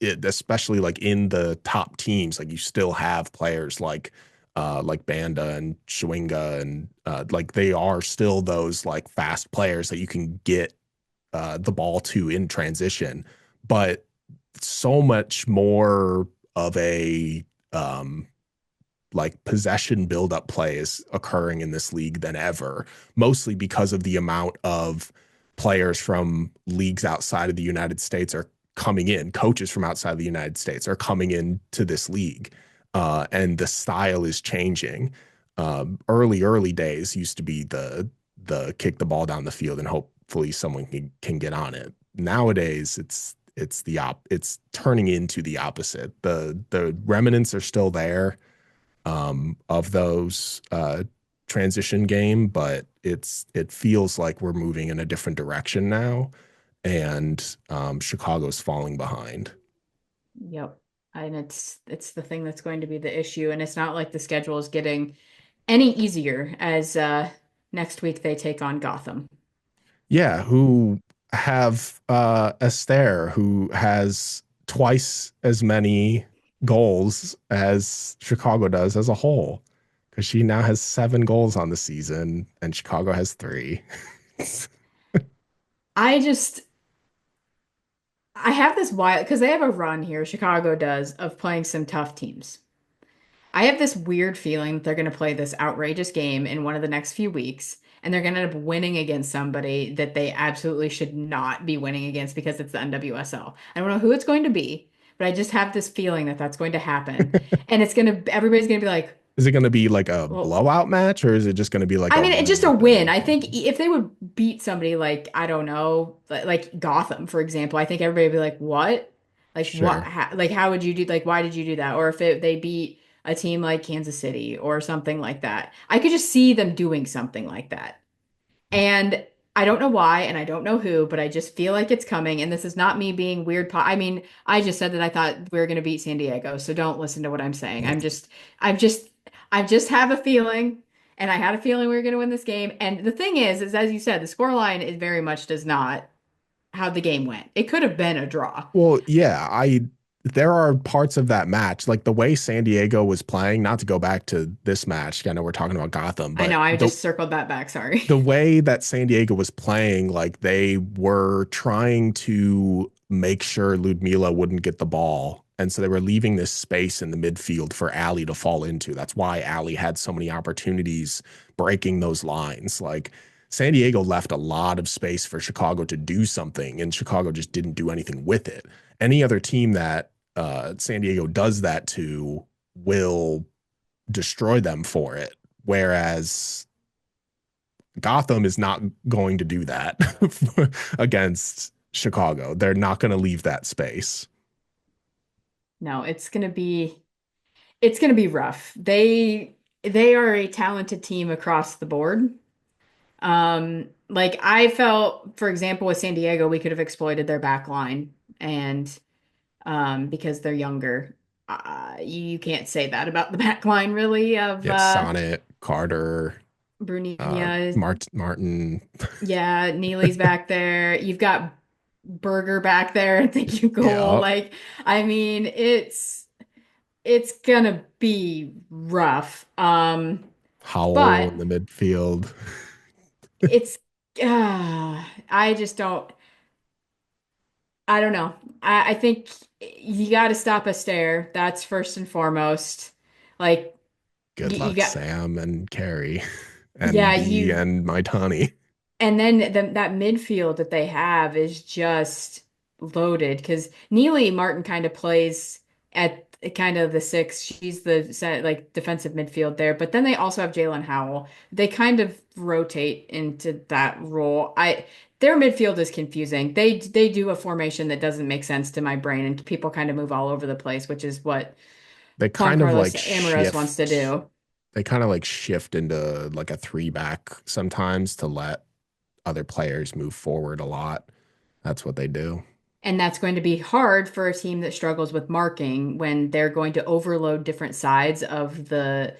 Especially like in the top teams, like you still have players like Banda and Schwinga and like they are still those like fast players that you can get the ball to in transition, but so much more of a like possession build-up play is occurring in this league than ever, mostly because of the amount of players from leagues outside of the United States are coming in. Coaches from outside of the United States are coming into this league, and the style is changing. Early days used to be the kick the ball down the field and hopefully someone can get on it. Nowadays, it's turning into the opposite. The remnants are still there of those transition game, but it feels like we're moving in a different direction now, and Chicago's falling behind. Yep. And it's the thing that's going to be the issue. And it's not like the schedule is getting any easier as next week they take on Gotham. Yeah, who have Esther, who has twice as many goals as Chicago does as a whole, because she now has 7 goals on the season and Chicago has 3. I just I have this wild because they have a run here, Chicago does, of playing some tough teams. I have this weird feeling that they're going to play this outrageous game in one of the next few weeks, and they're going to end up winning against somebody that they absolutely should not be winning against because it's the NWSL. I don't know who it's going to be, but I just have this feeling that that's going to happen. And everybody's going to be like, Is it going to be like a well, blowout match or is it just going to be like I a mean, it's just a win. win? I think if they would beat somebody like, I don't know, like Gotham, for example, I think everybody would be like, what? Like, what? Sure. Like, how would you do? Like, why did you do that? Or if they beat, a team like Kansas City or something like that. I could just see them doing something like that. And I don't know why, and I don't know who, but I just feel like it's coming. And this is not me being weird. I mean, I just said that I thought we were going to beat San Diego, so don't listen to what I'm saying. I'm just, I just have a feeling, and I had a feeling we were going to win this game. And the thing is as you said, the scoreline is very much does not how the game went. It could have been a draw. Well, yeah, I there are parts of that match, like the way San Diego was playing, not to go back to this match. I know we're talking about Gotham, I but know, I just circled that back. Sorry. the way that San Diego was playing, like they were trying to make sure Ludmila wouldn't get the ball. And so they were leaving this space in the midfield for Allie to fall into. That's why Allie had so many opportunities breaking those lines. Like San Diego left a lot of space for Chicago to do something, and Chicago just didn't do anything with it. Any other team that San Diego does that to will destroy them for it. Whereas Gotham is not going to do that against Chicago. They're not going to leave that space. No, it's gonna be rough. They are a talented team across the board. Like I felt, for example, with San Diego, we could have exploited their back line, and because they're younger, you can't say that about the back line really of Yes, Sonnet, Carter, Bruninia. Martin. Yeah, Neely's back there. You've got Berger back there. I think you goal. Yeah, Like, I mean, it's gonna be rough. Howell But in the midfield. it's I just don't. I don't know. I think you got to stop a stare. That's first and foremost. Like Good you luck, got, Sam and Carey and yeah, B you, and Maitani. and then that midfield that they have is just loaded because Neely Martin kind of plays at kind of the six. She's the like defensive midfield there, but then they also have Jalen Howell. They kind of rotate into that role. Their midfield is confusing. They do a formation that doesn't make sense to my brain, and people kind of move all over the place, which is what They Juan kind of Carlos like Amaros wants to shift. do. They kind of like shift into like a three back sometimes to let other players move forward a lot. That's what they do. And that's going to be hard for a team that struggles with marking when they're going to overload different sides of the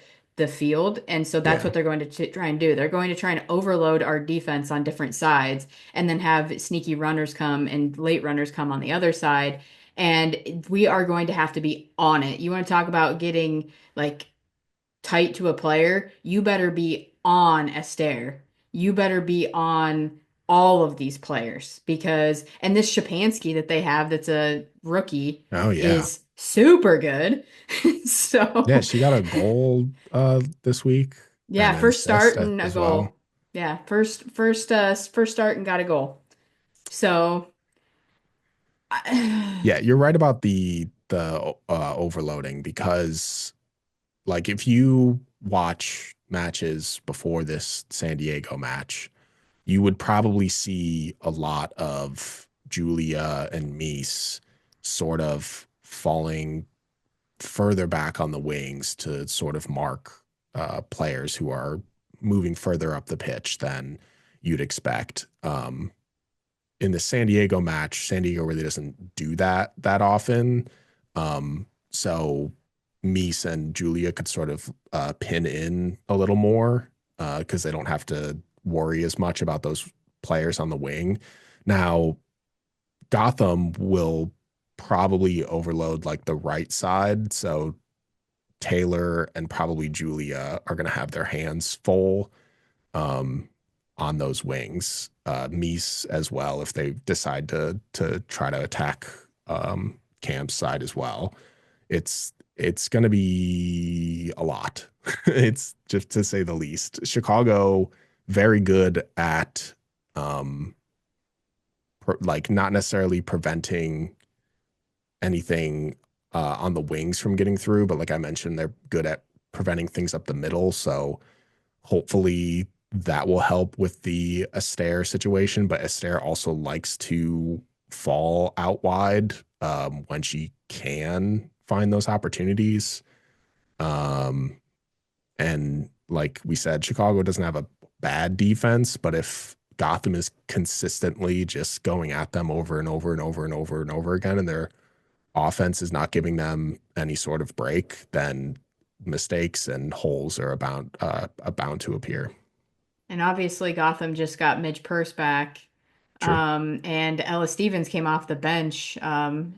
field. And so that's Yeah. what they're going to try and do. They're going to try and overload our defense on different sides and then have sneaky runners come and late runners come on the other side. And we are going to have to be on it. You want to talk about getting like tight to a player, you better be on Esther. You better be on all of these players because, and this Shapansky that they have that's a rookie Oh yeah. is super good. Yeah, So, she got a goal this week yeah, and an first assist start and a as well. goal. Yeah, first start and got a goal. So, Yeah, you're right about the overloading because like if you watch matches before this San Diego match, you would probably see a lot of Julia and Mies sort of falling further back on the wings to sort of mark players who are moving further up the pitch than you'd expect. In the San Diego match, San Diego really doesn't do that often. So Mies and Julia could sort of pin in a little more because they don't have to worry as much about those players on the wing. Now, Gotham will probably overload like the right side. So Taylor and probably Julia are going to have their hands full um, on those wings. Mies as well if they decide to try to attack Cam's side as well. It's going to be a lot. It's just to say the least. Chicago very good at like not necessarily preventing anything on the wings from getting through, but like I mentioned, they're good at preventing things up the middle. So hopefully that will help with the Astaire situation. But Astaire also likes to fall out wide when she can find those opportunities. Um, and like we said, Chicago doesn't have a bad defense, but if Gotham is consistently just going at them over and over and over and over and over again, and their offense is not giving them any sort of break, then mistakes and holes are bound to appear. And obviously, Gotham just got Midge Purse back. True. And Ellis Stevens came off the bench. And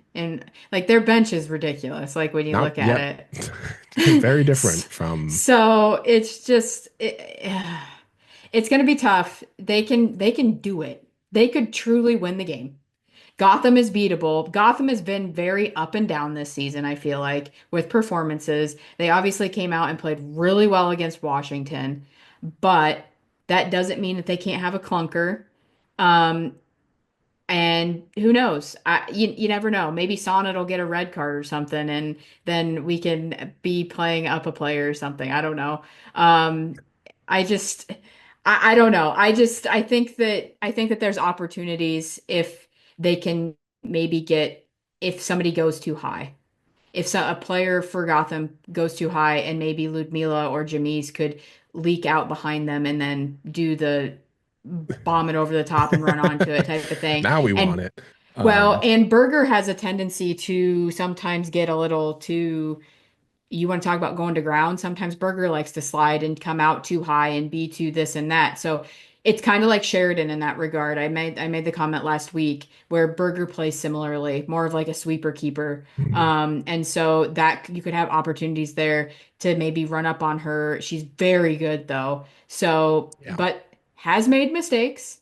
like their bench is ridiculous, like when you Now, look at yep, it. very different from. So it's just it's going to be tough. They can do it. They could truly win the game. Gotham is beatable. Gotham has been very up and down this season, I feel like, with performances. They obviously came out and played really well against Washington, but that doesn't mean that they can't have a clunker. Um, and who knows? You never know. Maybe Sonnet will get a red card or something, and then we can be playing up a player or something. I don't know. Um, I just, I don't know. I think that there's opportunities if they can maybe get if somebody goes too high. If a player for Gotham goes too high, and maybe Ludmila or Jamise could leak out behind them and then do the bomb it over the top and run onto it type of thing. Now we want And it. well, Um, and Berger has a tendency to sometimes get a little too, you want to talk about going to ground. Sometimes Berger likes to slide and come out too high and be too this and that. So it's kind of like Sheridan in that regard. I made the comment last week where Berger plays similarly, more of like a sweeper keeper. And so that you could have opportunities there to maybe run up on her. She's very good though. So, yeah. but has made mistakes.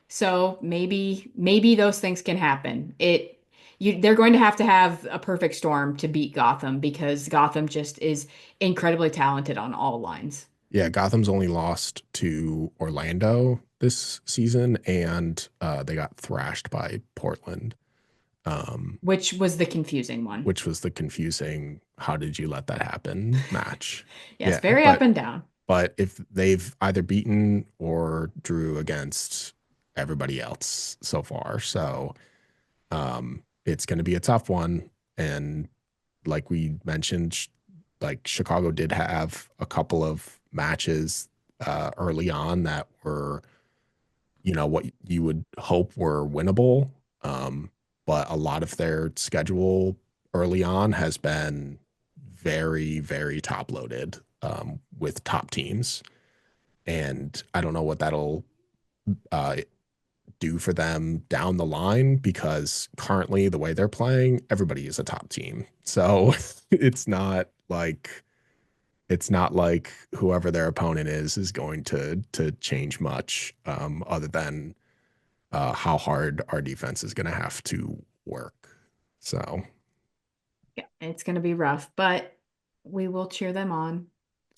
So maybe those things can happen. They're going to have a perfect storm to beat Gotham because Gotham just is incredibly talented on all lines, Yeah, Gotham's only lost to Orlando this season, and they got thrashed by Portland, um, which was the confusing one. which was the confusing "how did you let that happen" match. Yes, Yeah, very up and down. but if they've either beaten or drew against everybody else so far, so it's going to be a tough one. And like we mentioned, like Chicago did have a couple of matches early on that were, what you would hope were winnable. Um, but a lot of their schedule early on has been very, very top loaded with top teams. And I don't know what that'll uh, do for them down the line because currently the way they're playing, everybody is a top team. So it's not like whoever their opponent is going to change much other than how hard our defense is going to have to work. So Yeah, it's going to be rough, but we will cheer them on,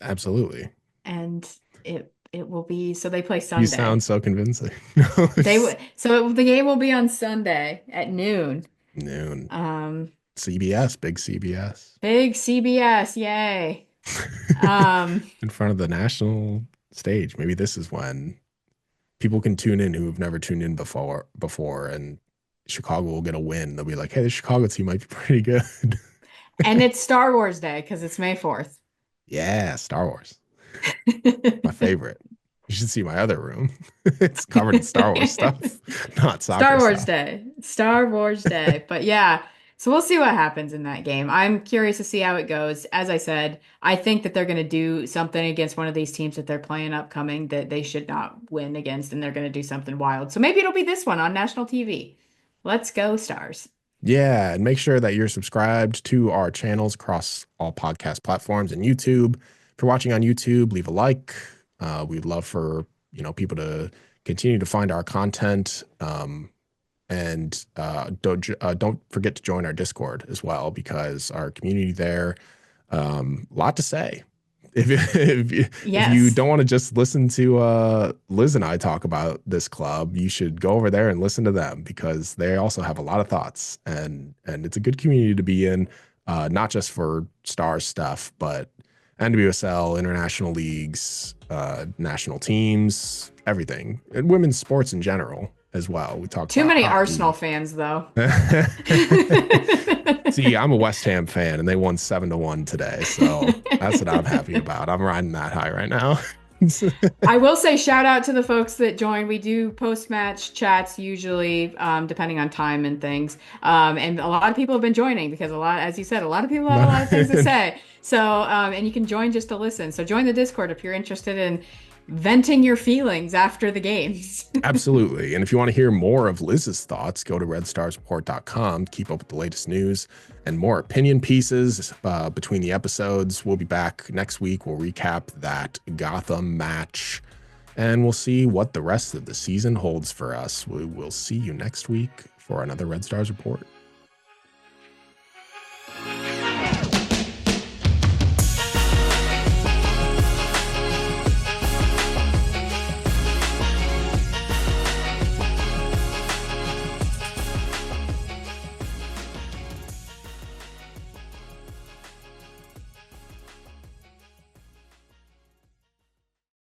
absolutely, and it will be. So they play you sound Sunday. so convincing. No, They would. So the game will be on Sunday at noon. noon. Um, CBS, big CBS. Big CBS, yay. Um, In front of the national stage. Maybe this is when people can tune in who have never tuned in before, and Chicago will get a win. They'll be like, hey, the Chicago team might be pretty good. and it's Star Wars Day because it's May 4th. Yeah, Star Wars. My favorite. You should see my other room. It's covered in Star Wars stuff, not Star soccer Wars stuff. Day. Star Wars Day. But yeah, so we'll see what happens in that game. I'm curious to see how it goes. As I said, I think that they're going to do something against one of these teams that they're playing upcoming that they should not win against, and they're going to do something wild. So maybe it'll be this one on national TV. Let's go, Stars. Yeah, and make sure that you're subscribed to our channels across all podcast platforms and YouTube. If you're watching on YouTube, leave a like. We'd love for people to continue to find our content. And don't forget to join our Discord as well because our community there, a lot to say. If you Yes. don't want to just listen to Liz and I talk about this club, you should go over there and listen to them because they also have a lot of thoughts and it's a good community to be in, not just for Stars stuff, but NWSL, international leagues, national teams, everything, and women's sports in general as well. We talk Too about many Arsenal hockey. fans, though. See, I'm a West Ham fan, and they won 7-1 today, so that's what I'm happy about. I'm riding that high right now. I will say shout out to the folks that join. We do post-match chats usually, depending on time and things. And a lot of people have been joining because a lot, as you said, a lot of people have a lot of things to say. So, and you can join just to listen. So join the Discord if you're interested in venting your feelings after the games. Absolutely. And if you want to hear more of Liz's thoughts, go to redstarsreport.com, keep up with the latest news and more opinion pieces between the episodes. We'll be back next week. We'll recap that Gotham match and we'll see what the rest of the season holds for us. We will see you next week for another Red Stars Report.